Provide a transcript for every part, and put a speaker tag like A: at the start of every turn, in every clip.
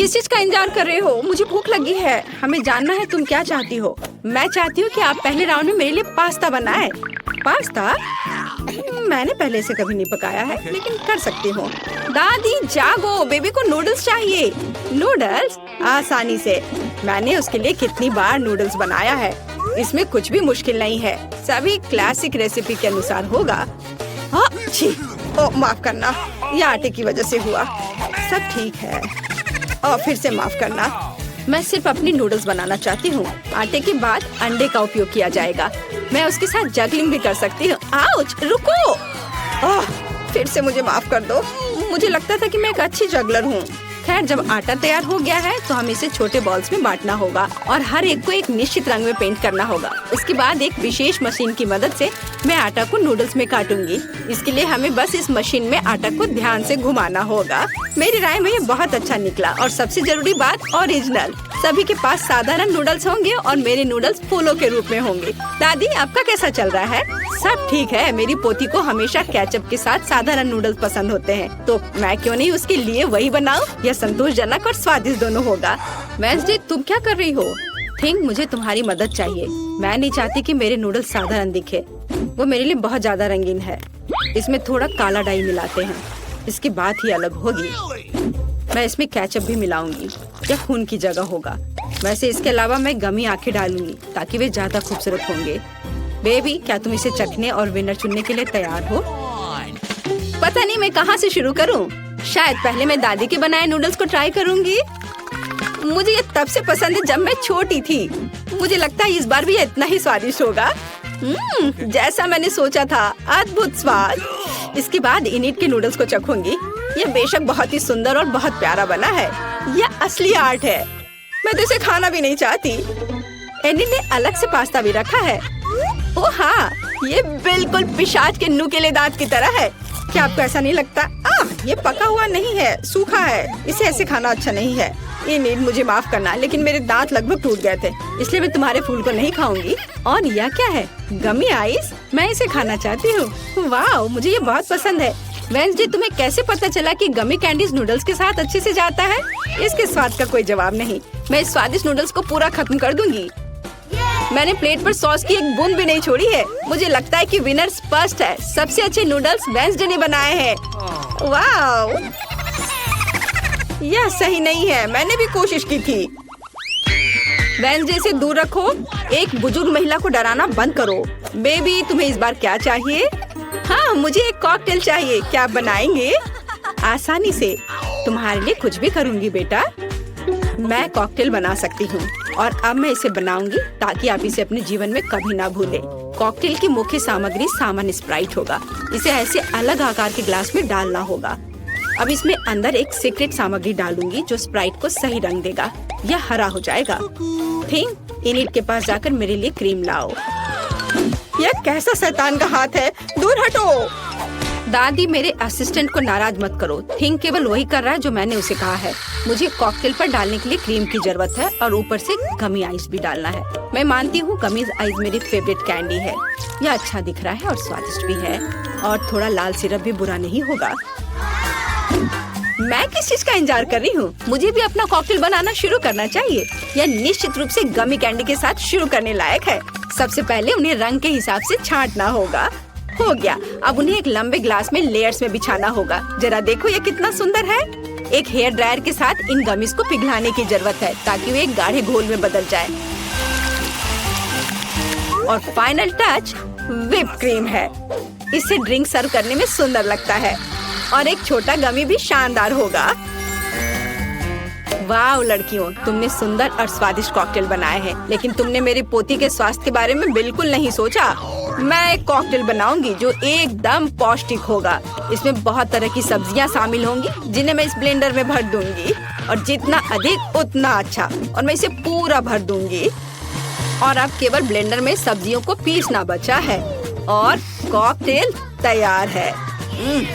A: किस चीज का इंतजार कर रहे हो? मुझे भूख लगी है। हमें जानना है तुम क्या चाहती हो। मैं चाहती हूँ कि आप पहले राउंड में मेरे लिए पास्ता बनाएं। पास्ता? मैंने पहले से कभी नहीं पकाया है, लेकिन कर सकती हूँ। दादी जागो, बेबी को नूडल्स चाहिए। नूडल्स? आसानी से। मैंने उसके लिए कितनी बार नूडल्स बनाया है। इसमें कुछ भी मुश्किल नहीं है। सभी क्लासिक रेसिपी के अनुसार होगा। छी, माफ करना, ये आटे की वजह से हुआ। सब ठीक है। और फिर से माफ करना। मैं सिर्फ अपनी नूडल्स बनाना चाहती हूँ। आटे के बाद अंडे का उपयोग किया जाएगा। मैं उसके साथ जगलिंग भी कर सकती हूँ। आउच, रुको। फिर से मुझे माफ कर दो। मुझे लगता था कि मैं एक अच्छी जगलर हूँ। खैर, जब आटा तैयार हो गया है तो हमें इसे छोटे बॉल्स में बांटना होगा और हर एक को एक निश्चित रंग में पेंट करना होगा। उसके बाद एक विशेष मशीन की मदद से मैं आटा को नूडल्स में काटूंगी। इसके लिए हमें बस इस मशीन में आटा को ध्यान से घुमाना होगा। मेरी राय में ये बहुत अच्छा निकला। और सबसे जरूरी बात, ओरिजिनल। सभी के पास साधारण नूडल्स होंगे और मेरे नूडल्स फूलों के रूप में होंगे। दादी, आपका कैसा चल रहा है? सब ठीक है। मेरी पोती को हमेशा केचप के साथ साधारण नूडल्स पसंद होते हैं, तो मैं क्यों नहीं उसके लिए वही बनाऊं? यह संतोषजनक और स्वादिष्ट दोनों होगा। वेंसडे, तुम क्या कर रही हो? थिंक, मुझे तुम्हारी मदद चाहिए। मैं नहीं चाहती कि मेरे नूडल्स साधारण दिखे। वो मेरे लिए बहुत ज्यादा रंगीन है। इसमें थोड़ा काला डाई मिलाते हैं। इसकी बात ही अलग होगी। मैं इसमें केचप भी मिलाऊंगी। यह खून की जगह होगा। वैसे इसके अलावा मैं गमी आंखें डालूंगी ताकि वे ज्यादा खूबसूरत होंगे। बेबी, क्या तुम इसे चखने और विनर चुनने के लिए तैयार हो? पता नहीं मैं कहाँ से शुरू करूँ। शायद पहले मैं दादी के बनाए नूडल्स को ट्राई करूँगी। मुझे ये तब से पसंद है जब मैं छोटी थी। मुझे लगता है इस बार भी इतना ही स्वादिष्ट होगा। जैसा मैंने सोचा था। अद्भुत स्वाद। इसके बाद इनिट के नूडल्स को चखूंगी। यह बेशक बहुत ही सुंदर और बहुत प्यारा बना है। यह असली आर्ट है। मैं तो इसे खाना भी नहीं चाहती। एनिट ने अलग से पास्ता भी रखा है। ओह हाँ, ये बिल्कुल पिशाच के नुकीले दांत की तरह है। क्या आपको ऐसा नहीं लगता? ये पका हुआ नहीं है, सूखा है। इसे ऐसे खाना अच्छा नहीं है। एनिट, मुझे माफ करना, लेकिन मेरे दांत लगभग टूट गए थे, इसलिए मैं तुम्हारे फूल को नहीं खाऊंगी। और यह क्या है? गमी आइस? मैं इसे खाना चाहती हूँ। वाह, मुझे ये बहुत पसंद है। वेंसडे, तुम्हें कैसे पता चला कि गमी कैंडीज नूडल्स के साथ अच्छे से जाता है? इसके स्वाद का कोई जवाब नहीं। मैं इस स्वादिष्ट नूडल्स को पूरा खत्म कर दूंगी। मैंने प्लेट पर सॉस की एक बूंद भी नहीं छोड़ी है। मुझे लगता है कि विनर स्पष्ट है। सबसे अच्छे नूडल्स वेंसडे ने बनाए हैं। वाह, यह सही नहीं है। मैंने भी कोशिश की थी। वेंसडे से दूर रखो। एक बुजुर्ग महिला को डराना बंद करो। बेबी, तुम्हें इस बार क्या चाहिए? हाँ, मुझे एक कॉकटेल चाहिए। क्या आप बनाएंगे? आसानी से। तुम्हारे लिए कुछ भी करूँगी बेटा। मैं कॉकटेल बना सकती हूँ और अब मैं इसे बनाऊंगी ताकि आप इसे अपने जीवन में कभी ना भूलें। कॉकटेल की मुख्य सामग्री सामान्य स्प्राइट होगा। इसे ऐसे अलग आकार के ग्लास में डालना होगा। अब इसमें अंदर एक सीक्रेट सामग्री डालूंगी जो स्प्राइट को सही रंग देगा। यह हरा हो जाएगा। थिंक, इनिट के पास जाकर मेरे लिए क्रीम लाओ। यह कैसा शैतान का हाथ है? दूर हटो। दादी, मेरे असिस्टेंट को नाराज मत करो। थिंक केवल वही कर रहा है जो मैंने उसे कहा है। मुझे कॉकटेल पर डालने के लिए क्रीम की जरूरत है और ऊपर से गमी आइस भी डालना है। मैं मानती हूँ गमी आइस मेरी फेवरेट कैंडी है। यह अच्छा दिख रहा है और स्वादिष्ट भी है। और थोड़ा लाल सिरप भी बुरा नहीं होगा। मैं किस चीज का इंतजार कर रही हूँ? मुझे भी अपना कॉकटेल बनाना शुरू करना चाहिए। यह निश्चित रूप से गमी कैंडी के साथ शुरू करने लायक है। सबसे पहले उन्हें रंग के हिसाब से छांटना होगा। हो गया। अब उन्हें एक लंबे ग्लास में लेयर्स में बिछाना होगा। जरा देखो ये कितना सुंदर है। एक हेयर ड्रायर के साथ इन गमीज को पिघलाने की जरूरत है ताकि वे एक गाढ़े घोल में बदल जाए। और फाइनल टच व्हिप क्रीम है। इससे ड्रिंक सर्व करने में सुंदर लगता है और एक छोटा गमी भी शानदार होगा। वाह लड़कियों, तुमने सुंदर और स्वादिष्ट कॉकटेल बनाए हैं, लेकिन तुमने मेरी पोती के स्वास्थ्य के बारे में बिल्कुल नहीं सोचा। मैं एक कॉकटेल बनाऊंगी जो एकदम पौष्टिक होगा। इसमें बहुत तरह की सब्जियां शामिल होंगी जिन्हें मैं इस ब्लेंडर में भर दूंगी और जितना अधिक उतना अच्छा। और मैं इसे पूरा भर दूंगी। और अब केवल ब्लेंडर में सब्जियों को पीसना बचा है और कॉकटेल तैयार है।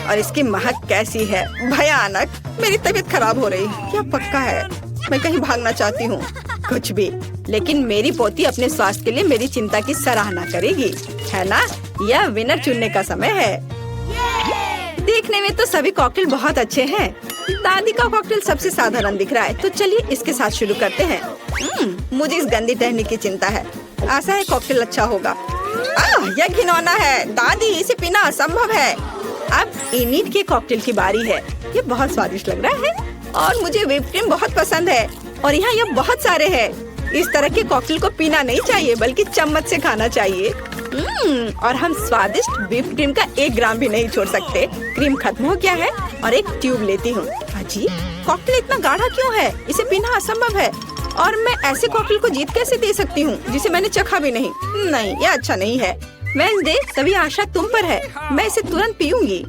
A: और इसकी महक कैसी है, भयानक। मेरी तबीयत खराब हो रही। क्या पक्का है? मैं कहीं भागना चाहती हूँ। कुछ भी, लेकिन मेरी पोती अपने स्वास्थ्य के लिए मेरी चिंता की सराहना करेगी, है ना? यह विनर चुनने का समय है। देखने में तो सभी कॉकटेल बहुत अच्छे हैं, दादी का कॉकटेल सबसे साधारण दिख रहा है, तो चलिए इसके साथ शुरू करते हैं। मुझे इस गंदी टहनी की चिंता है। आशा है कॉकटेल अच्छा होगा। यह घिनौना है दादी, इसे पीना असंभव है। अब इनिट के कॉकटेल की बारी है। ये बहुत स्वादिष्ट लग रहा है और मुझे व्हिप क्रीम बहुत पसंद है और यहाँ ये बहुत सारे हैं। इस तरह के कॉकटेल को पीना नहीं चाहिए बल्कि चम्मच से खाना चाहिए। और हम स्वादिष्ट व्हिप क्रीम का 1 ग्राम भी नहीं छोड़ सकते। क्रीम खत्म हो गया है और एक ट्यूब लेती हूँ। अजी, कॉकटेल इतना गाढ़ा क्यों है? इसे पीना असंभव है और मैं ऐसे कॉकटेल को जीत कैसे दे सकती हूँ जिसे मैंने चखा भी नहीं। नहीं, ये अच्छा नहीं है। वेडनेसडे, सभी आशा तुम पर है। मैं इसे तुरंत पीऊंगी।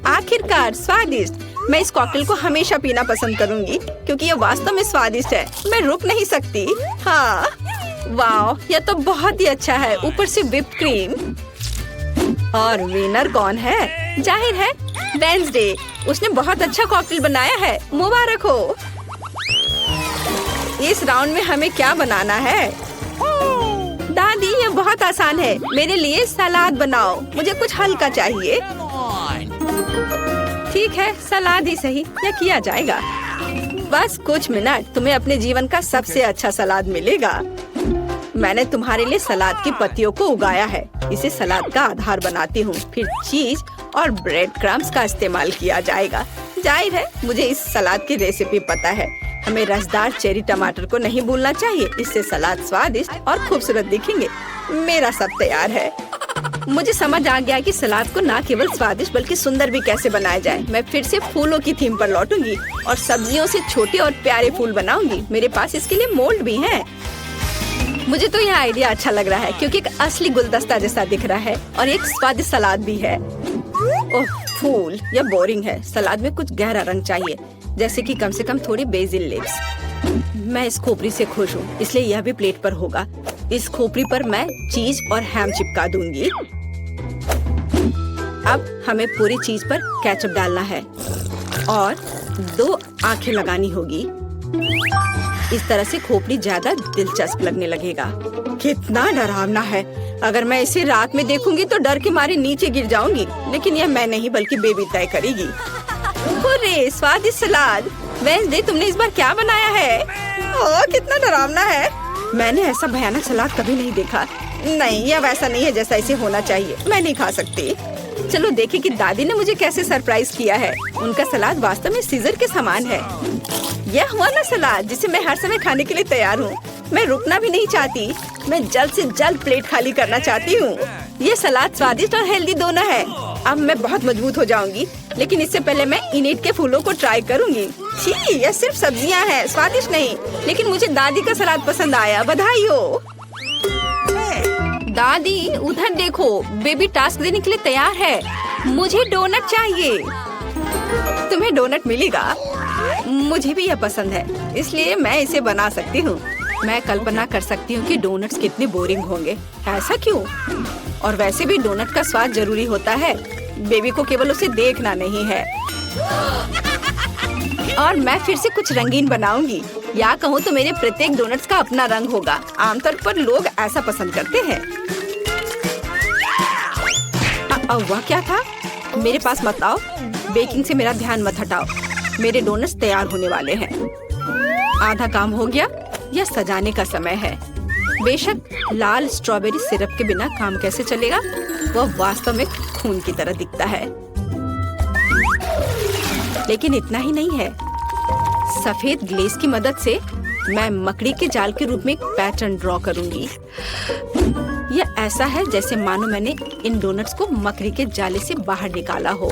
A: आखिरकार स्वादिष्ट। मैं इस कॉकटेल को हमेशा पीना पसंद करूंगी क्योंकि ये वास्तव में स्वादिष्ट है। मैं रुक नहीं सकती। हाँ, वाह, यह तो बहुत ही अच्छा है। ऊपर से व्हिप क्रीम। और विनर कौन है? जाहिर है वेडनेसडे। उसने बहुत अच्छा कॉकटेल बनाया है। मुबारक हो। इस राउंड में हमें क्या बनाना है? दादी, ये बहुत आसान है। मेरे लिए सलाद बनाओ। मुझे कुछ हल्का चाहिए। ठीक है, सलाद ही सही, यह किया जाएगा। बस कुछ मिनट, तुम्हें अपने जीवन का सबसे अच्छा सलाद मिलेगा। मैंने तुम्हारे लिए सलाद की पत्तियों को उगाया है। इसे सलाद का आधार बनाती हूँ। फिर चीज और ब्रेड क्रम्स का इस्तेमाल किया जाएगा। जाहिर है मुझे इस सलाद की रेसिपी पता है। हमें रसदार चेरी टमाटर को नहीं भूलना चाहिए। इससे सलाद स्वादिष्ट और खूबसूरत दिखेंगे। मेरा सब तैयार है। मुझे समझ आ गया कि सलाद को न केवल स्वादिष्ट बल्कि सुंदर भी कैसे बनाया जाए। मैं फिर से फूलों की थीम पर लौटूंगी और सब्जियों से छोटे और प्यारे फूल बनाऊंगी। मेरे पास इसके लिए मोल्ड भी है। मुझे तो यह आइडिया अच्छा लग रहा है क्योंकि एक असली गुलदस्ता जैसा दिख रहा है और एक स्वादिष्ट सलाद भी है। ओह फूल, यह बोरिंग है। सलाद में कुछ गहरा रंग चाहिए, जैसे कि कम से कम थोड़ी बेसिल लीव्स। मैं इस खोपड़ी से खुश हूँ, इसलिए यह भी प्लेट पर होगा। इस खोपड़ी पर मैं चीज और हैम चिपका दूंगी। अब हमें पूरी चीज पर केचप डालना है और 2 आंखें लगानी होगी। इस तरह से खोपड़ी ज्यादा दिलचस्प लगने लगेगा। कितना डरावना है। अगर मैं इसे रात में देखूंगी तो डर के मारे नीचे गिर जाऊंगी। लेकिन यह मैं नहीं बल्कि बेबी तय करेगी। हुर्रे, स्वादिष्ट सलाद। वेडनेसडे, तुमने इस बार क्या बनाया है? ओह, कितना डरावना है। मैंने ऐसा भयानक सलाद कभी नहीं देखा। नहीं, यह वैसा नहीं है जैसा इसे होना चाहिए। मैं नहीं खा सकती। चलो देखें कि दादी ने मुझे कैसे सरप्राइज किया है। उनका सलाद वास्तव में सीजर के समान है। यह हुआ ना सलाद जिसे मैं हर समय खाने के लिए तैयार हूँ। मैं रुकना भी नहीं चाहती। मैं जल्द से जल्द प्लेट खाली करना चाहती हूँ। ये सलाद स्वादिष्ट और हेल्दी दोनों है। अब मैं बहुत मजबूत हो जाऊंगी, लेकिन इससे पहले मैं इनिट के फूलों को ट्राई करूंगी। छी, यह सिर्फ सब्जियां हैं, स्वादिष्ट नहीं। लेकिन मुझे दादी का सलाद पसंद आया। बधाई हो दादी। उधर देखो, बेबी टास्क देने के लिए तैयार है। मुझे डोनट चाहिए। तुम्हें डोनट मिलेगा। मुझे भी यह पसंद है, इसलिए मैं इसे बना सकती हूँ। मैं कल्पना कर सकती हूँ कि डोनट्स कितने बोरिंग होंगे। ऐसा क्यों? और वैसे भी डोनट का स्वाद जरूरी होता है। बेबी को केवल उसे देखना नहीं है। और मैं फिर से कुछ रंगीन बनाऊंगी। या कहूँ तो मेरे प्रत्येक डोनट्स का अपना रंग होगा। आमतौर पर लोग ऐसा पसंद करते हैं। वह क्या था? मेरे पास मत आओ। बेकिंग से मेरा ध्यान मत हटाओ। मेरे डोनट्स तैयार होने वाले हैं। आधा काम हो गया। यह सजाने का समय है। बेशक लाल स्ट्रॉबेरी सिरप के बिना काम कैसे चलेगा? वह वास्तव में खून की तरह दिखता है। लेकिन इतना ही नहीं है। सफेद ग्लेज की मदद से मैं मकड़ी के जाल के रूप में एक पैटर्न ड्रॉ करूंगी। यह ऐसा है जैसे मानो मैंने इन डोनट्स को मकड़ी के जाले से बाहर निकाला हो।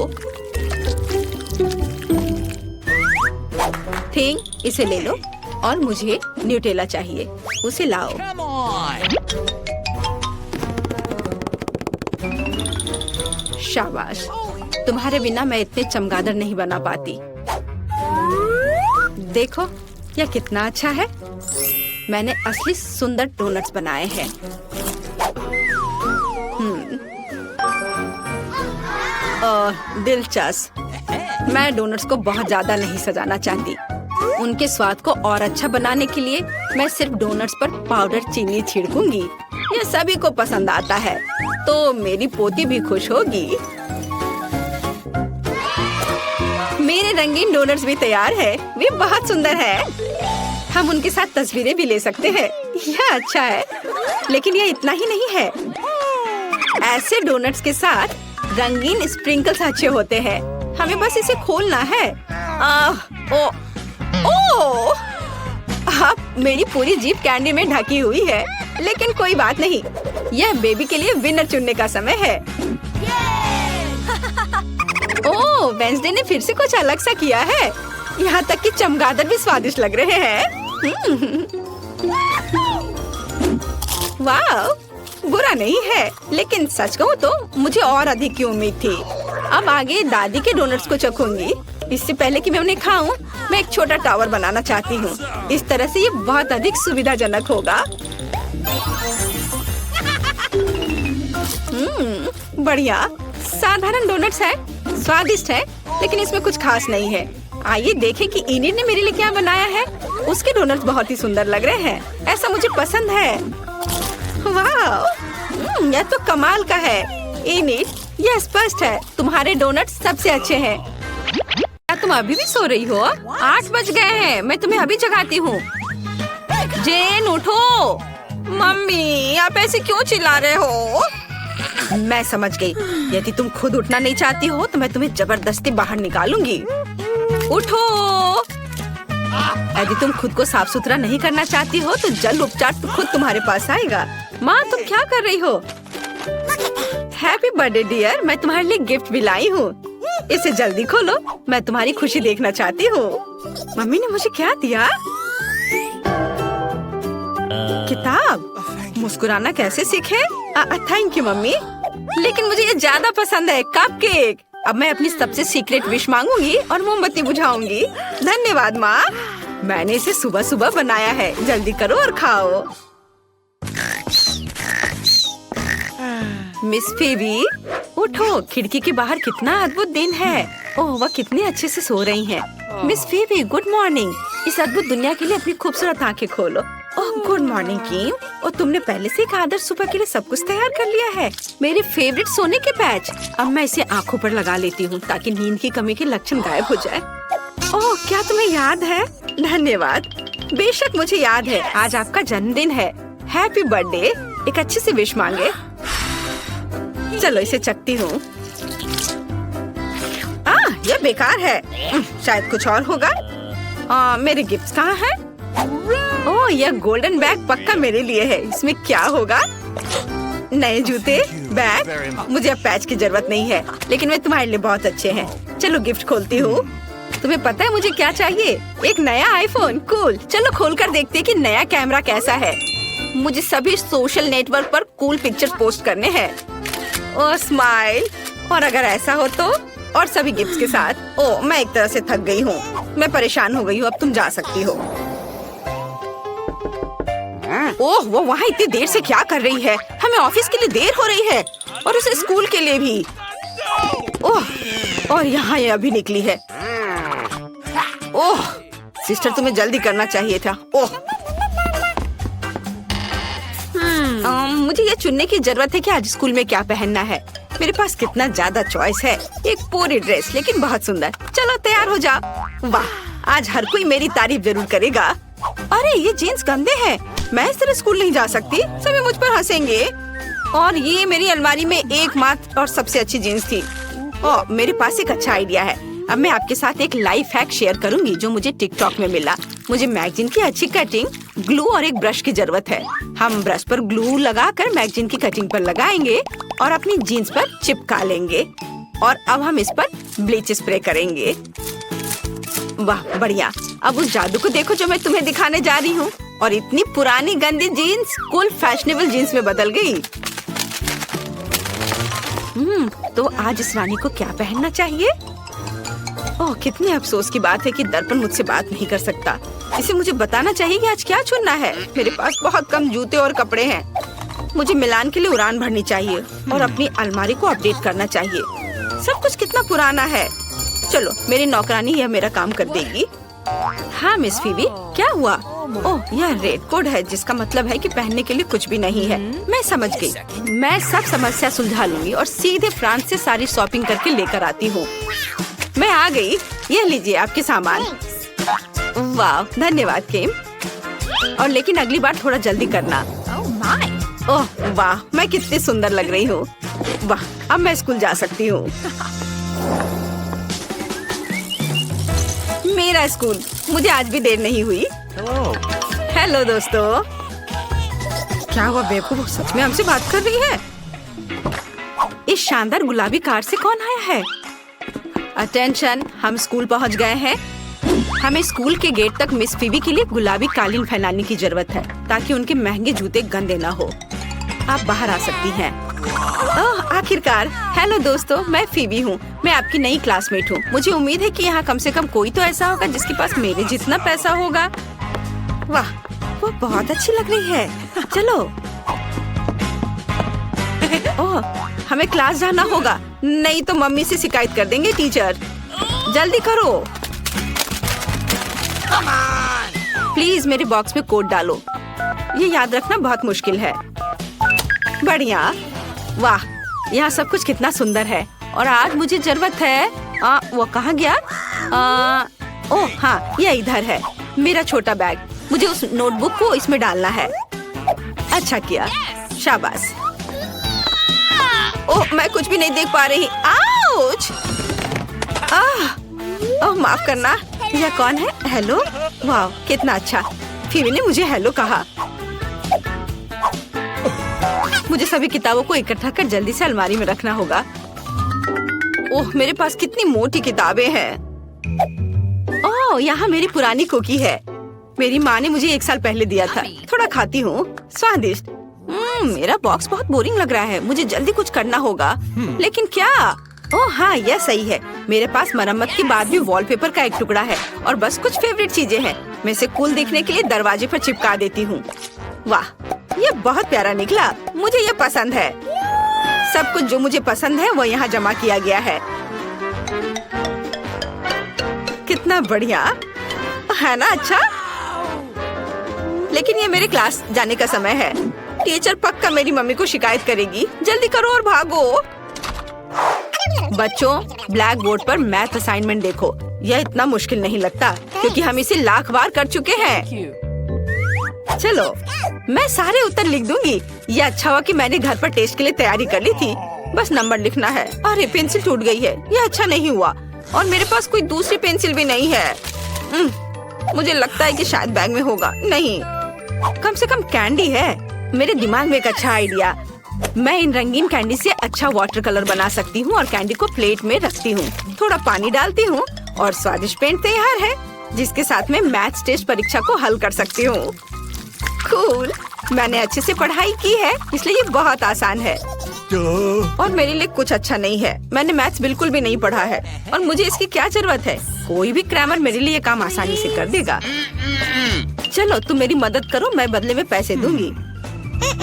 A: थिंग, इसे ले लो। और मुझे न्यूटेला चाहिए। उसे लाओ। शाबाश। तुम्हारे बिना मैं इतने चमगादड़ नहीं बना पाती। देखो, यह कितना अच्छा है। मैंने असली सुंदर डोनट्स बनाए हैं। दिलचस्प। मैं डोनट्स को बहुत ज्यादा नहीं सजाना चाहती। उनके स्वाद को और अच्छा बनाने के लिए मैं सिर्फ डोनट्स पर पाउडर चीनी छिड़कूंगी। यह सभी को पसंद आता है, तो मेरी पोती भी खुश होगी। मेरे रंगीन डोनट्स भी तैयार है। वे बहुत सुंदर है। हम उनके साथ तस्वीरें भी ले सकते हैं। यह अच्छा है, लेकिन यह इतना ही नहीं है। ऐसे डोनट्स के साथ रंगीन स्प्रिंकल्स अच्छे होते हैं। हमें बस इसे खोलना है। अब मेरी पूरी जीभ कैंडी में ढकी हुई है, लेकिन कोई बात नहीं। यह बेबी के लिए विनर चुनने का समय है। ओह, वेंसडे ने फिर से कुछ अलग सा किया है। यहाँ तक कि चमगादड़ भी स्वादिष्ट लग रहे हैं। वाह, बुरा नहीं है, लेकिन सच कहूँ तो मुझे और अधिक की उम्मीद थी। अब आगे दादी के डोनट्स को चखूंगी। इससे पहले कि मैं उन्हें खाऊं, मैं एक छोटा टावर बनाना चाहती हूँ। इस तरह से ये बहुत अधिक सुविधाजनक होगा। बढ़िया। साधारण डोनट्स है, स्वादिष्ट है, लेकिन इसमें कुछ खास नहीं है। आइए देखें कि इनिड ने मेरे लिए क्या बनाया है। उसके डोनट्स बहुत ही सुंदर लग रहे हैं। ऐसा मुझे पसंद है। वाह, यह तो कमाल का है। इनिड, यह स्पष्ट है तुम्हारे डोनट्स सबसे अच्छे हैं। क्या तुम अभी भी सो रही हो? 8 बज गए हैं। मैं तुम्हें अभी जगाती हूँ। जेन उठो। मम्मी, आप ऐसे क्यों चिल्ला रहे हो? मैं समझ गई। यदि तुम खुद उठना नहीं चाहती हो तो मैं तुम्हें जबरदस्ती बाहर निकालूंगी। उठो। यदि तुम खुद को साफ सुथरा नहीं करना चाहती हो तो जल उपचार तो खुद तुम्हारे पास आएगा। माँ, तुम क्या कर रही हो? हैप्पी बर्थडे डियर, मैं तुम्हारे लिए गिफ्ट भी लाई हूँ। इसे जल्दी खोलो, मैं तुम्हारी खुशी देखना चाहती हूँ। मम्मी ने मुझे क्या दिया? किताब। मुस्कुराना कैसे सीखे? थैंक यू मम्मी, लेकिन मुझे ये ज्यादा पसंद है, कपकेक। अब मैं अपनी सबसे सीक्रेट विश मांगूंगी और मोमबत्ती बुझाऊंगी। धन्यवाद माँ, मैंने इसे सुबह सुबह बनाया है। जल्दी करो और खाओ। मिस फेबी, उठो। खिड़की के बाहर कितना अद्भुत दिन है। ओह, वह कितने अच्छे से सो रही हैं। Miss फेबी, good morning. इस अद्भुत दुनिया के लिए अपनी खूबसूरत आंखें खोलो। ओह, गुड मॉर्निंग किम। और तुमने पहले से एक आदर्श सुबह के लिए सब कुछ तैयार कर लिया है। मेरे फेवरेट सोने के पैच। अब मैं इसे आंखों पर लगा लेती हूँ ताकि नींद की कमी के लक्षण गायब हो जाए। ओह, क्या तुम्हें याद है? धन्यवाद। बेशक मुझे याद है, आज आपका जन्मदिन है। Happy birthday. एक अच्छे से विश मांगे। चलो इसे चखती हूँ। यह बेकार है। शायद कुछ और होगा। मेरे गिफ्ट्स कहाँ हैं? ओह, यह गोल्डन बैग पक्का मेरे लिए है। इसमें क्या होगा? नए जूते, बैग। मुझे अब पैच की जरूरत नहीं है, लेकिन वे तुम्हारे लिए बहुत अच्छे हैं। चलो गिफ्ट खोलती हूँ। तुम्हें पता है मुझे क्या चाहिए? एक नया आईफोन। कूल। चलो खोलकर देखते हैं कि नया कैमरा कैसा है। मुझे सभी सोशल नेटवर्क पर कूल पिक्चर्स पोस्ट करने हैं। ओह, स्माइल। और अगर ऐसा हो तो? और सभी गिफ्ट्स के साथ। ओह, मैं एक तरह से थक गई हूँ। मैं परेशान हो गई हूँ। अब तुम जा सकती हो। ओह, वो वहाँ इतनी देर से क्या कर रही है? हमें ऑफिस के लिए देर हो रही है और उसे स्कूल के लिए भी। ओह, और यहाँ ये अभी निकली है। ओह, सिस्टर, तुम्हें जल्दी करना चाहिए था। ओह, मुझे ये चुनने की जरूरत है कि आज स्कूल में क्या पहनना है। मेरे पास कितना ज्यादा चॉइस है। एक पूरी ड्रेस, लेकिन बहुत सुंदर। चलो तैयार हो जाओ। वाह, आज हर कोई मेरी तारीफ जरूर करेगा। अरे, ये जीन्स गंदे हैं। मैं इस तरह स्कूल नहीं जा सकती। सभी मुझ पर हंसेंगे। और ये मेरी अलमारी में एकमात्र और सबसे अच्छी जीन्स थी। ओह, मेरे पास एक अच्छा आइडिया है। अब मैं आपके साथ एक लाइफ हैक शेयर करूंगी जो मुझे टिकटॉक में मिला। मुझे मैगजीन की अच्छी कटिंग, ग्लू और एक ब्रश की जरूरत है। हम ब्रश पर ग्लू लगाकर मैगजीन की कटिंग पर लगाएंगे और अपनी जीन्स पर चिपका लेंगे। और अब हम इस पर ब्लीच स्प्रे करेंगे। वाह, बढ़िया। अब उस जादू को देखो जो मैं तुम्हें दिखाने जा रही हूँ। और इतनी पुरानी गंदी जीन्स कूल फैशनेबल जीन्स में बदल गई। तो आज इस रानी को क्या पहनना चाहिए? ओह, कितने अफसोस की बात है कि दर्पण मुझसे बात नहीं कर सकता। इसे मुझे बताना चाहिए कि आज क्या चुनना है। मेरे पास बहुत कम जूते और कपड़े हैं। मुझे मिलान के लिए उड़ान भरनी चाहिए और अपनी अलमारी को अपडेट करना चाहिए। सब कुछ कितना पुराना है। चलो, मेरी नौकरानी यह मेरा काम कर देगी। हाँ मिस फीबी, क्या हुआ? ओह, यह रेड कोड है, जिसका मतलब है कि पहनने के लिए कुछ भी नहीं है। मैं समझ गई। मैं सब समस्या सुलझा लूंगी और सीधे फ्रांस से सारी शॉपिंग करके लेकर आती हूँ। मैं आ गई। ये लीजिए आपके सामान। वाह, धन्यवाद किम। और लेकिन अगली बार थोड़ा जल्दी करना। ओह वाह, मैं कितनी सुंदर लग रही हूँ। वाह, अब मैं स्कूल जा सकती हूँ। मेरा स्कूल, मुझे आज भी देर नहीं हुई। हेलो दोस्तों। क्या हुआ बेवकूफ, सच में हमसे बात कर रही है? इस शानदार गुलाबी कार से कौन आया है? अटेंशन, हम स्कूल पहुंच गए हैं। हमें स्कूल के गेट तक मिस फीबी के लिए गुलाबी कालीन फैलाने की जरूरत है ताकि उनके महंगे जूते गंदे ना हो। आप बाहर आ सकती हैं। ओह, आखिरकार। हेलो दोस्तों, मैं फीबी हूँ। मैं आपकी नई क्लासमेट हूँ। मुझे उम्मीद है कि यहाँ कम से कम कोई तो ऐसा होगा जिसके पास मेरे जितना पैसा होगा। वाह, वो बहुत अच्छी लग रही है। चलो। ओह, हमें क्लास जाना होगा, नहीं तो मम्मी से शिकायत कर देंगे टीचर। जल्दी करो। प्लीज मेरे बॉक्स में कोड डालो। ये याद रखना बहुत मुश्किल है। बढ़िया। वाह, यहाँ सब कुछ कितना सुंदर है। और आज मुझे जरूरत है। वो कहाँ गया? ओह हाँ, ये इधर है। मेरा छोटा बैग। मुझे उस नोटबुक को इसमें डालना है। अच्छा किया, शाबाश। ओह, मैं कुछ भी नहीं देख पा रही। आउच! ओह, माफ करना। यह कौन है? हेलो। वाह, कितना अच्छा। फीबी ने मुझे हेलो कहा। मुझे सभी किताबों को इकट्ठा कर जल्दी से अलमारी में रखना होगा। ओह, मेरे पास कितनी मोटी किताबें हैं। ओह, यहाँ मेरी पुरानी कुकी है। मेरी माँ ने मुझे 1 साल पहले दिया था। थोड़ा खाती हूँ। स्वादिष्ट। मेरा बॉक्स बहुत बोरिंग लग रहा है। मुझे जल्दी कुछ करना होगा। लेकिन क्या? ओह हाँ, यह सही है। मेरे पास मरम्मत के बाद भी वॉलपेपर का एक टुकड़ा है और बस कुछ फेवरेट चीजें हैं। मैं इसे कूल दिखने के लिए दरवाजे पर चिपका देती हूँ। वाह, ये बहुत प्यारा निकला। मुझे ये पसंद है। सब कुछ जो मुझे पसंद है वो यहाँ जमा किया गया है। कितना बढ़िया है ना? अच्छा, लेकिन ये मेरे क्लास जाने का समय है। टीचर पक्का मेरी मम्मी को शिकायत करेगी। जल्दी करो और भागो। बच्चों, ब्लैक बोर्ड पर मैथ असाइनमेंट देखो। यह इतना मुश्किल नहीं लगता क्योंकि हम इसे लाख बार कर चुके हैं। चलो, मैं सारे उत्तर लिख दूंगी। ये अच्छा हुआ कि मैंने घर पर टेस्ट के लिए तैयारी कर ली थी। बस नंबर लिखना है। अरे, पेंसिल टूट गई है। यह अच्छा नहीं हुआ। और मेरे पास कोई दूसरी पेंसिल भी नहीं है। मुझे लगता है कि शायद बैग में होगा। नहीं, कम से कम कैंडी है। मेरे दिमाग में एक अच्छा आइडिया। मैं इन रंगीन कैंडी से अच्छा वाटर कलर बना सकती हूँ और कैंडी को प्लेट में रखती हूँ। थोड़ा पानी डालती हूँ और स्वादिष्ट पेंट तैयार है, जिसके साथ में मैथ्स टेस्ट परीक्षा को हल कर सकती हूँ। कूल। मैंने अच्छे से पढ़ाई की है, इसलिए ये बहुत आसान है। और मेरे लिए कुछ अच्छा नहीं है। मैंने मैथ्स बिल्कुल भी नहीं पढ़ा है और मुझे इसकी क्या जरूरत है? कोई भी क्रैमर मेरे लिए काम आसानी से कर देगा। चलो, तुम मेरी मदद करो, मैं बदले में पैसे दूंगी।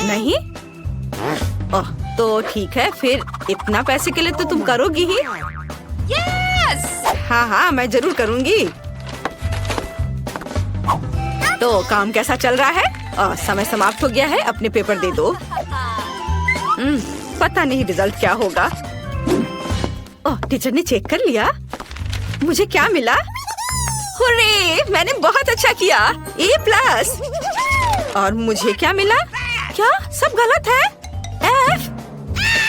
A: नहीं? ओह, तो ठीक है, फिर इतना पैसे के लिए तो तुम करोगी ही। हाँ हाँ, मैं जरूर करूंगी। तो काम कैसा चल रहा है? समय समाप्त हो गया है। अपने पेपर दे दो। पता नहीं रिजल्ट क्या होगा। ओह, टीचर ने चेक कर लिया। मुझे क्या मिला? हुर्रे, मैंने बहुत अच्छा किया। A+। और मुझे क्या मिला? क्या सब गलत है? F।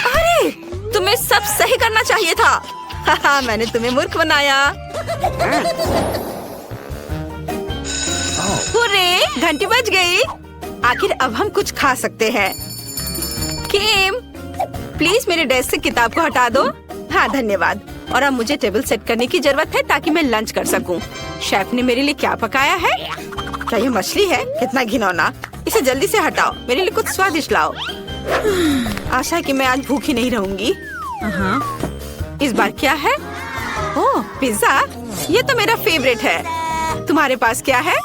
A: अरे, तुम्हें सब सही करना चाहिए था। मैंने तुम्हें मूर्ख बनाया। हुर्रे, घंटी बज गई। आखिर अब हम कुछ खा सकते हैं। किम, प्लीज मेरे डेस्क से किताब को हटा दो। हाँ, धन्यवाद। और अब मुझे टेबल सेट करने की जरूरत है ताकि मैं लंच कर सकूं। शेफ ने मेरे लिए क्या पकाया है? क्या ये मछली है? कितना घिनौना। इसे जल्दी से हटाओ। मेरे लिए कुछ स्वादिष्ट लाओ। आशा है कि मैं आज भूखी नहीं रहूंगी। इस बार क्या है? ओह, पिज्जा। ये तो मेरा फेवरेट है। तुम्हारे पास क्या है?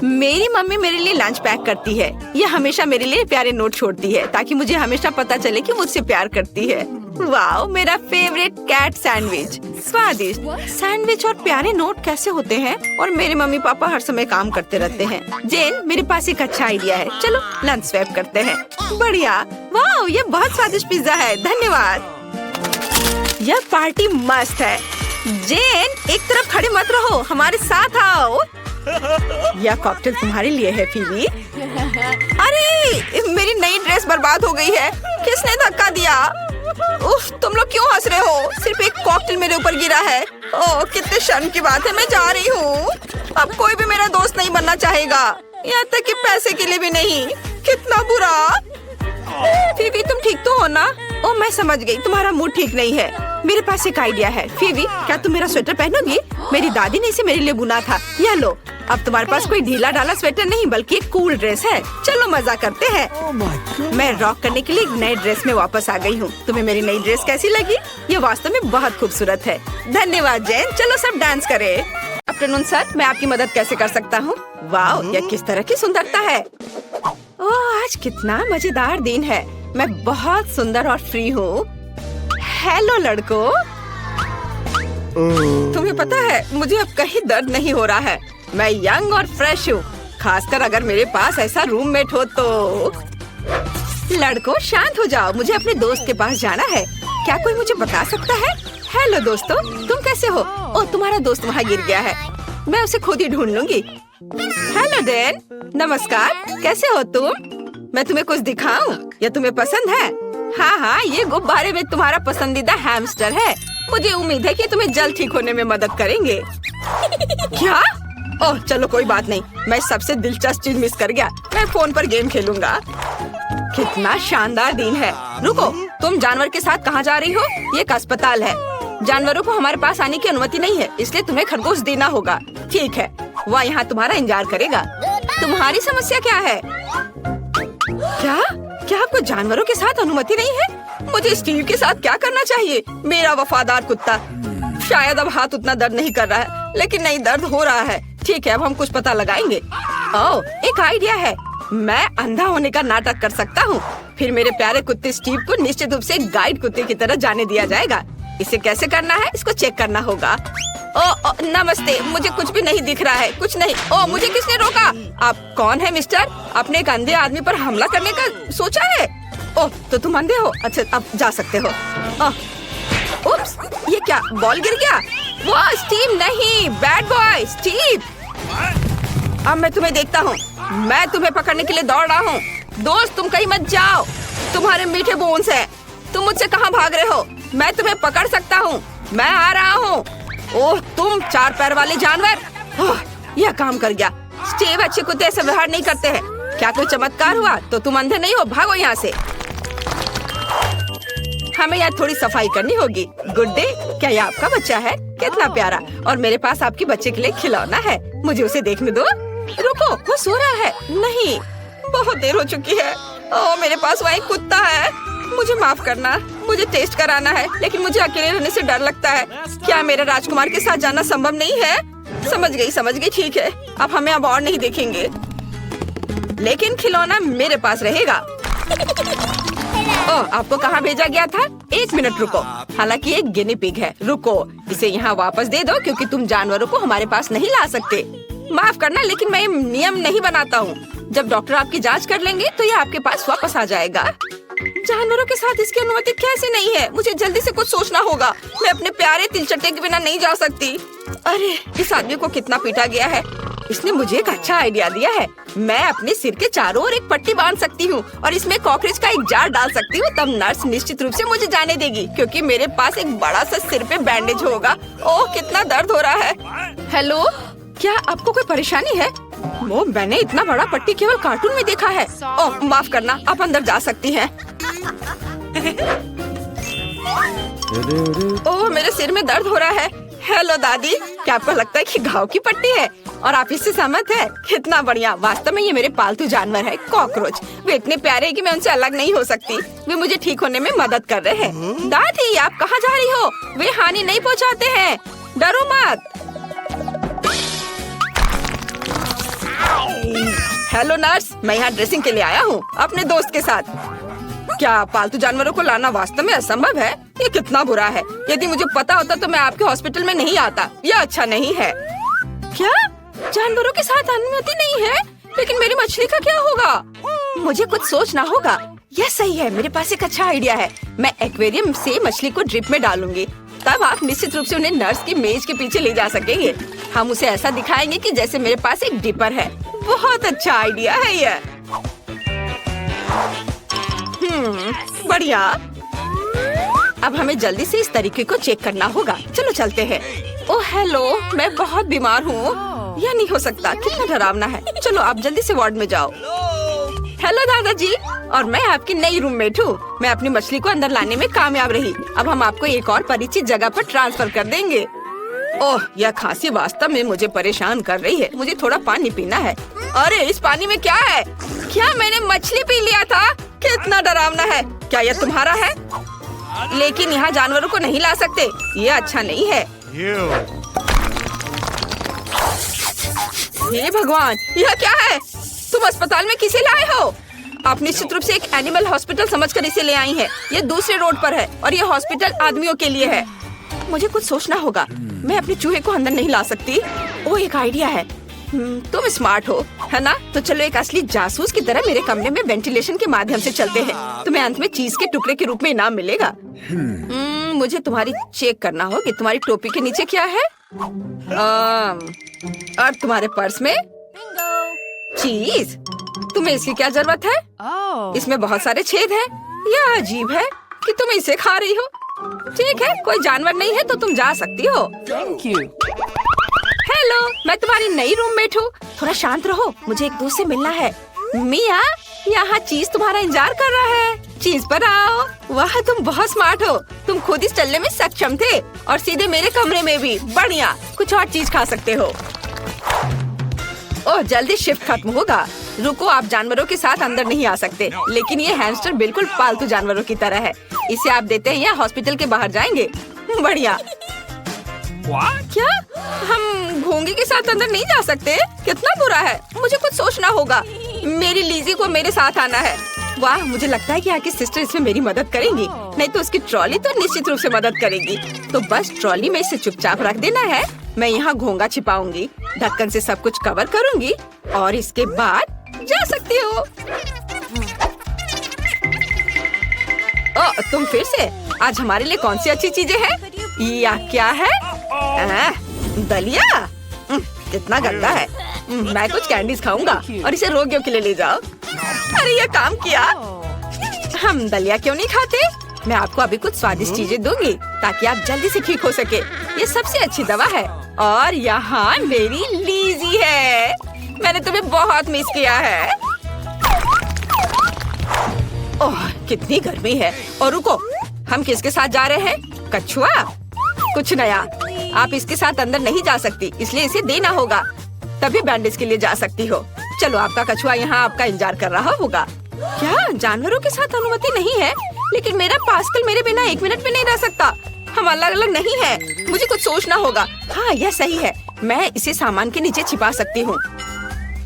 A: मेरी मम्मी मेरे लिए लंच पैक करती है। ये हमेशा मेरे लिए प्यारे नोट छोड़ती है ताकि मुझे हमेशा पता चले कि मुझसे प्यार करती है। वाओ, मेरा फेवरेट कैट सैंडविच। स्वादिष्ट सैंडविच और प्यारे नोट कैसे होते हैं? और मेरे मम्मी पापा हर समय काम करते रहते हैं। जेन, मेरे पास एक अच्छा आइडिया है। चलो लंच स्वैप करते हैं। बढ़िया। वाओ, ये बहुत स्वादिष्ट पिज्जा है। धन्यवाद। यह पार्टी मस्त है। जेन, एक तरफ खड़े मत रहो, हमारे साथ आओ। यह कॉकटेल तुम्हारे लिए है फीबी। अरे मेरी नई ड्रेस बर्बाद हो गई है। किसने धक्का दिया? उफ, तुम लोग क्यों हंस रहे हो? सिर्फ एक कॉकटेल मेरे ऊपर गिरा है। ओह, कितने शर्म की बात है। मैं जा रही हूँ। अब कोई भी मेरा दोस्त नहीं बनना चाहेगा, यहाँ तक कि पैसे के लिए भी नहीं। कितना बुरा। फीबी, तुम ठीक तो हो ना? ओह, मैं समझ गई, तुम्हारा मूड ठीक नहीं है। मेरे पास एक आइडिया है। फीबी, क्या तुम मेरा स्वेटर पहनोगी? मेरी दादी ने इसे मेरे लिए बुना था। यह लो। अब तुम्हारे पास कोई ढीला ढाला स्वेटर नहीं, बल्कि एक कूल ड्रेस है। चलो मजा करते हैं। मैं रॉक करने के लिए एक नए ड्रेस में वापस आ गई हूँ। तुम्हें मेरी नई ड्रेस कैसी लगी? ये वास्तव में बहुत खूबसूरत है। धन्यवाद जैन। चलो सब डांस करें। आफ्टरनून सर, मैं आपकी मदद कैसे कर सकता हूँ? वाह, यह किस तरह की सुंदरता है। ओह, आज कितना मजेदार दिन है। मैं बहुत सुंदर और फ्री हूँ। हेलो लड़कों। तुम्हें पता है, मुझे अब कहीं दर्द नहीं हो रहा है। मैं यंग और फ्रेश हूँ, खासकर अगर मेरे पास ऐसा रूममेट हो तो। लड़कों शांत हो जाओ, मुझे अपने दोस्त के पास जाना है। क्या कोई मुझे बता सकता है? हेलो दोस्तों, तुम कैसे हो? ओह, तुम्हारा दोस्त वहाँ गिर गया है। मैं उसे खुद ही ढूंढ लूंगी। हेलो डैन, नमस्कार। कैसे हो तुम? मैं तुम्हें कुछ दिखाऊं? या तुम्हें पसंद है? हाँ हाँ, ये गुब्बारे में तुम्हारा पसंदीदा हैमस्टर है। मुझे उम्मीद है कि तुम्हें जल्द ठीक होने में मदद करेंगे। क्या? ओह चलो कोई बात नहीं, मैं सबसे दिलचस्प चीज मिस कर गया। मैं फोन पर गेम खेलूंगा। कितना शानदार दिन है। रुको, तुम जानवर के साथ कहाँ जा रही हो? ये एक अस्पताल है। जानवरों को हमारे पास आने की अनुमति नहीं है, इसलिए तुम्हें खरगोश देना होगा। ठीक है, वह यहाँ तुम्हारा इंतजार करेगा। तुम्हारी समस्या क्या है? क्या आपको जानवरों के साथ अनुमति नहीं है? मुझे स्टीव के साथ क्या करना चाहिए? मेरा वफादार कुत्ता। शायद अब हाथ उतना दर्द नहीं कर रहा है, लेकिन नहीं, दर्द हो रहा है। ठीक है, अब हम कुछ पता लगाएंगे। ओह, एक आइडिया है। मैं अंधा होने का नाटक कर सकता हूँ। फिर मेरे प्यारे कुत्ते स्टीव को निश्चित रूप से गाइड कुत्ते की तरह जाने दिया जाएगा। इसे कैसे करना है, इसको चेक करना होगा। ओ, नमस्ते, मुझे कुछ भी नहीं दिख रहा है। कुछ नहीं। ओ, मुझे किसने रोका? आप कौन है मिस्टर? आपने एक अंधे आदमी पर हमला करने का सोचा है? ओह, तो तुम अंधे हो? अच्छा, अब जा सकते हो। उप्स, ये क्या, बॉल गिर गया? वो स्टीव नहीं, बैड बॉय स्टीव। अब मैं तुम्हें देखता हूँ। मैं तुम्हें पकड़ने के लिए दौड़ रहा हूँ। दोस्त, तुम कहीं मत जाओ। तुम्हारे मीठे बोन्स हैं। तुम मुझसे कहाँ भाग रहे हो? मैं तुम्हें पकड़ सकता हूँ। मैं आ रहा हूँ। ओह, तुम चार पैर वाले जानवर। यह काम कर गया। स्टीव, अच्छे कुत्ते ऐसे व्यवहार नहीं करते हैं। क्या कोई चमत्कार हुआ? तो तुम अंधे नहीं हो। भागो यहाँ से। हमें यहाँ थोड़ी सफाई करनी होगी। गुड डे, क्या ये आपका बच्चा है? कितना प्यारा। और मेरे पास आपके बच्चे के लिए खिलौना है। मुझे उसे देखने दो। रुको, वो सो रहा है। नहीं, बहुत देर हो चुकी है। ओह, मेरे पास वहाँ एक कुत्ता है। मुझे माफ करना, मुझे टेस्ट कराना है, लेकिन मुझे अकेले रहने से डर लगता है। क्या मेरे राजकुमार के साथ जाना संभव नहीं है? समझ गई। ठीक है, अब हमें अब और नहीं देखेंगे, लेकिन खिलौना मेरे पास रहेगा। ओह, आपको कहाँ भेजा गया था? एक मिनट रुको। हालांकि एक गिनी पिग है। रुको, इसे यहाँ वापस दे दो, क्योंकि तुम जानवरों को हमारे पास नहीं ला सकते। माफ करना, लेकिन मैं नियम नहीं बनाता हूँ। जब डॉक्टर आपकी जांच कर लेंगे तो ये आपके पास वापस आ जाएगा। जानवरों के साथ इसकी अनुमति कैसे नहीं है? मुझे जल्दी से कुछ सोचना होगा। मैं अपने प्यारे तिलचट्टे के बिना नहीं जा सकती। अरे, इस आदमी को कितना पीटा गया है। इसने मुझे एक अच्छा आइडिया दिया है। मैं अपने सिर के चारों ओर एक पट्टी बांध सकती हूँ और इसमें कॉकरोच का एक जार डाल सकती हूँ। तब नर्स निश्चित रूप से मुझे जाने देगी, क्योंकि मेरे पास एक बड़ा सा सिर पे बैंडेज होगा। ओह, कितना दर्द हो रहा है। हेलो, क्या आपको कोई परेशानी है? वो मैंने इतना बड़ा पट्टी केवल कार्टून में देखा है। ओह, माफ करना, आप अंदर जा सकती हैं। ओह, मेरे सिर में दर्द हो रहा है। हेलो दादी, क्या आपको लगता है कि घाव की पट्टी है और आप इससे सहमत है? कितना बढ़िया। वास्तव में ये मेरे पालतू जानवर है, कॉकरोच। वे इतने प्यारे हैं कि मैं उनसे अलग नहीं हो सकती। वे मुझे ठीक होने में मदद कर रहे हैं। दादी, आप कहाँ जा रही हो? वे हानि नहीं पहुँचाते हैं, डरो मत। हेलो नर्स, मैं यहाँ ड्रेसिंग के लिए आया हूँ अपने दोस्त के साथ। क्या पालतू जानवरों को लाना वास्तव में असंभव है? ये कितना बुरा है। यदि मुझे पता होता तो मैं आपके हॉस्पिटल में नहीं आता। यह अच्छा नहीं है। क्या जानवरों के साथ अनुमति नहीं है? लेकिन मेरी मछली का क्या होगा? मुझे कुछ सोचना होगा। यह सही है, मेरे पास एक अच्छा आइडिया है। मैं एक्वेरियम से मछली को ड्रिप में डालूंगी। तब आप निश्चित रूप से उन्हें नर्स की मेज के पीछे ले जा सकेंगे। हम उसे ऐसा दिखाएंगे कि जैसे मेरे पास एक डिपर है। बहुत अच्छा आइडिया है ये। बढ़िया। अब हमें जल्दी से इस तरीके को चेक करना होगा। चलो चलते हैं। ओह हेलो, मैं बहुत बीमार हूँ। यह नहीं हो सकता, कितना डरावना है। चलो आप जल्दी से वार्ड में जाओ। हेलो दादाजी, और मैं आपकी नई रूममेट हूँ। मैं अपनी मछली को अंदर लाने में कामयाब रही। अब हम आपको एक और परिचित जगह पर ट्रांसफर कर देंगे। ओह, यह खांसी वास्तव में मुझे परेशान कर रही है। मुझे थोड़ा पानी पीना है। अरे इस पानी में क्या है? क्या मैंने मछली पी लिया था? कितना डरावना है। क्या यह तुम्हारा है? लेकिन यहाँ जानवरों को नहीं ला सकते। ये अच्छा नहीं है। हे भगवान, यह क्या है? तुम अस्पताल में किसे लाए हो? आप निश्चित रूप से एक एनिमल हॉस्पिटल समझकर इसे ले आई हैं। ये दूसरे रोड पर है और ये हॉस्पिटल आदमियों के लिए है। मुझे कुछ सोचना होगा। मैं अपने चूहे को अंदर नहीं ला सकती। ओ, एक आइडिया है। तुम स्मार्ट हो, है ना? तो चलो एक असली जासूस की तरह मेरे कमरे में वेंटिलेशन के माध्यम से चलते हैं। तुम्हें अंत में चीज के टुकड़े के रूप में इनाम मिलेगा। मुझे तुम्हारी चेक करना होगा कि तुम्हारी टोपी के नीचे क्या है। और तुम्हारे पर्स में चीज। तुम्हें इसकी क्या जरूरत है? इसमें बहुत सारे छेद हैं। यह अजीब है कि तुम इसे खा रही हो। ठीक है, कोई जानवर नहीं है तो तुम जा सकती हो।
B: Thank you.
A: हेलो, मैं तुम्हारी नई रूममेट हूँ। थोड़ा शांत रहो, मुझे एक दोस्त से मिलना है। मिया, यहाँ चीज तुम्हारा इंतजार कर रहा है। चीज पर आओ। वाह, तुम बहुत स्मार्ट हो। तुम खुद इस चलने में सक्षम थे और सीधे मेरे कमरे में भी। बढ़िया, कुछ और चीज खा सकते हो। ओह, जल्दी शिफ्ट खत्म होगा। रुको, आप जानवरों के साथ अंदर नहीं आ सकते। लेकिन ये हैमस्टर बिल्कुल पालतू जानवरों की तरह है। इसे आप देते हैं या हॉस्पिटल के बाहर जाएंगे। बढ़िया। क्या हम घोंगे के साथ अंदर नहीं जा सकते? कितना बुरा है। मुझे कुछ सोचना होगा। मेरी लीजी को मेरे साथ आना है। वाह, मुझे लगता है कि आपकी सिस्टर इसमें मेरी मदद करेंगी। नहीं तो उसकी ट्रॉली तो निश्चित रूप से मदद करेगी। तो बस ट्रॉली में इसे चुपचाप रख देना है। मैं यहाँ घोंगा छिपाऊंगी, ढक्कन से सब कुछ कवर करूंगी और इसके बाद जा सकती हो। तुम फिर से? आज हमारे लिए कौन सी अच्छी चीजें हैं? या क्या है? दलिया? कितना गंदा है। मैं कुछ कैंडीज खाऊंगा और इसे रोगियों के लिए ले जाओ। अरे ये काम किया। हम दलिया क्यों नहीं खाते? मैं आपको अभी कुछ स्वादिष्ट चीजें दूंगी ताकि आप जल्दी से ठीक हो सके। ये सबसे अच्छी दवा है। और यहाँ मेरी लीजी है। मैंने तुम्हें बहुत मिस किया है। ओह, कितनी गर्मी है। और रुको, हम किसके साथ जा रहे हैं? कछुआ? कुछ नया। आप इसके साथ अंदर नहीं जा सकती, इसलिए इसे देना होगा। तभी बैंडेज के लिए जा सकती हो। चलो, आपका कछुआ यहाँ आपका इंतजार कर रहा होगा। क्या जानवरों के साथ अनुमति नहीं है? लेकिन मेरा पास्कल मेरे बिना 1 मिनट भी नहीं रह सकता। हम अलग अलग नहीं है। मुझे कुछ सोचना होगा। हाँ, यह सही है। मैं इसे सामान के नीचे छिपा सकती हूँ।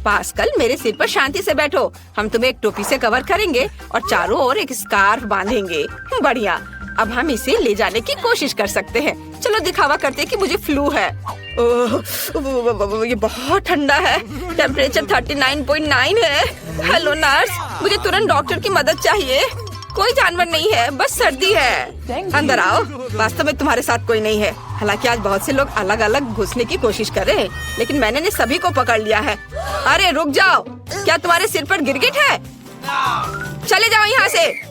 A: पास्कल, मेरे सिर पर शांति से बैठो। हम तुम्हें एक टोपी से कवर करेंगे और चारों ओर एक स्कार्फ बांधेंगे। बढ़िया। अब हम इसे ले जाने की कोशिश कर सकते हैं। चलो दिखावा करते हैं कि मुझे फ्लू है। ओह, ये बहुत ठंडा है। टेम्परेचर 39.9 है। हेलो नर्स, मुझे तुरंत डॉक्टर की मदद चाहिए। कोई जानवर नहीं है, बस सर्दी है। अंदर आओ। वास्तव में तुम्हारे साथ कोई नहीं है। हालांकि आज बहुत से लोग अलग अलग घुसने की कोशिश कर रहे हैं, लेकिन मैंने सभी को पकड़ लिया है। अरे रुक जाओ, क्या तुम्हारे सिर पर गिरगिट है? चले जाओ यहाँ से।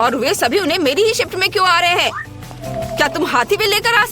A: और वे सभी उन्हें मेरी ही शिफ्ट में क्यों आ रहे हैं? क्या तुम हाथी भी लेकर आ